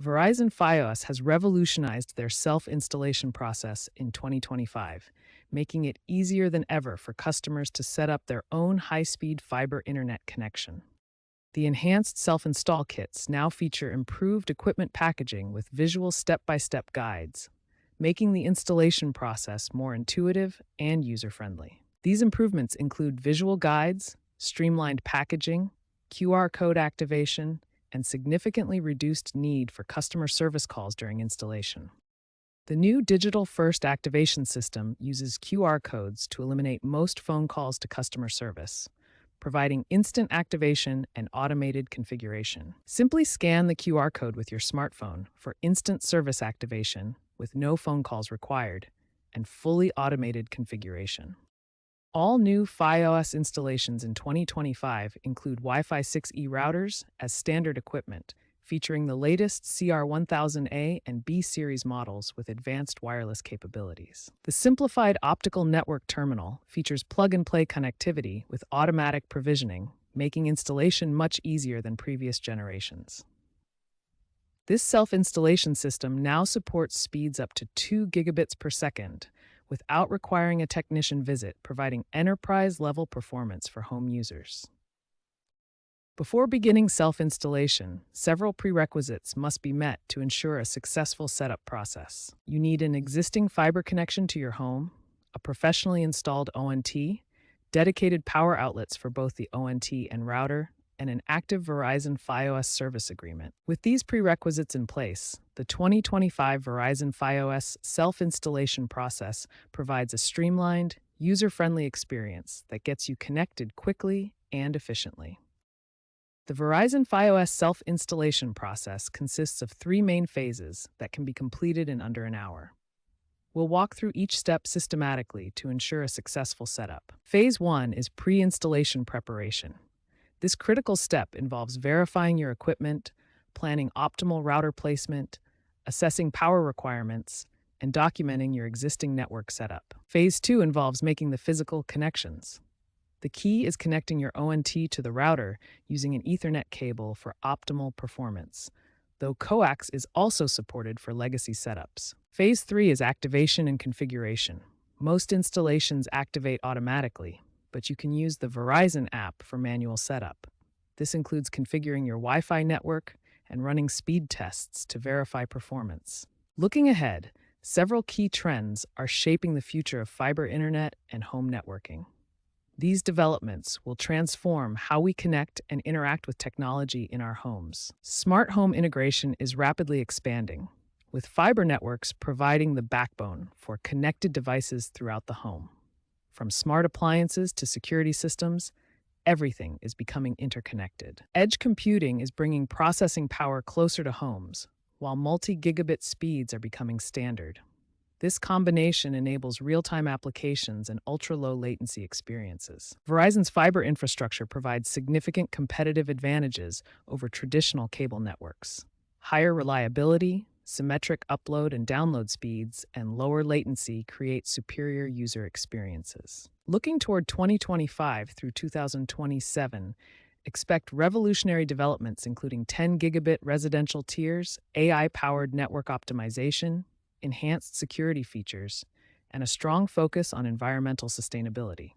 Verizon FiOS has revolutionized their self-installation process in 2025, making it easier than ever for customers to set up their own high-speed fiber internet connection. The enhanced self-install kits now feature improved equipment packaging with visual step-by-step guides, making the installation process more intuitive and user-friendly. These improvements include visual guides, streamlined packaging, QR code activation, and significantly reduced need for customer service calls during installation. The new digital first activation system uses QR codes to eliminate most phone calls to customer service, providing instant activation and automated configuration. Simply scan the QR code with your smartphone for instant service activation with no phone calls required and fully automated configuration. All new FiOS installations in 2025 include Wi-Fi 6E routers as standard equipment, featuring the latest CR1000A and B series models with advanced wireless capabilities. The simplified optical network terminal features plug-and-play connectivity with automatic provisioning, making installation much easier than previous generations. This self-installation system now supports speeds up to 2 gigabits per second, without requiring a technician visit, providing enterprise-level performance for home users. Before beginning self-installation, several prerequisites must be met to ensure a successful setup process. You need an existing fiber connection to your home, a professionally installed ONT, dedicated power outlets for both the ONT and router, and an active Verizon FiOS service agreement. With these prerequisites in place, the 2025 Verizon FiOS self-installation process provides a streamlined, user-friendly experience that gets you connected quickly and efficiently. The Verizon FiOS self-installation process consists of 3 main phases that can be completed in under an hour. We'll walk through each step systematically to ensure a successful setup. Phase 1 is pre-installation preparation. This critical step involves verifying your equipment, planning optimal router placement, assessing power requirements, and documenting your existing network setup. Phase 2 involves making the physical connections. The key is connecting your ONT to the router using an Ethernet cable for optimal performance, though coax is also supported for legacy setups. Phase 3 is activation and configuration. Most installations activate automatically, but you can use the Verizon app for manual setup. This includes configuring your Wi-Fi network and running speed tests to verify performance. Looking ahead, several key trends are shaping the future of fiber internet and home networking. These developments will transform how we connect and interact with technology in our homes. Smart home integration is rapidly expanding, with fiber networks providing the backbone for connected devices throughout the home. From smart appliances to security systems, everything is becoming interconnected. Edge computing is bringing processing power closer to homes, while multi-gigabit speeds are becoming standard. This combination enables real-time applications and ultra-low latency experiences. Verizon's fiber infrastructure provides significant competitive advantages over traditional cable networks. Higher reliability, symmetric upload and download speeds, and lower latency create superior user experiences. Looking toward 2025 through 2027, expect revolutionary developments including 10 gigabit residential tiers, AI-powered network optimization, enhanced security features, and a strong focus on environmental sustainability.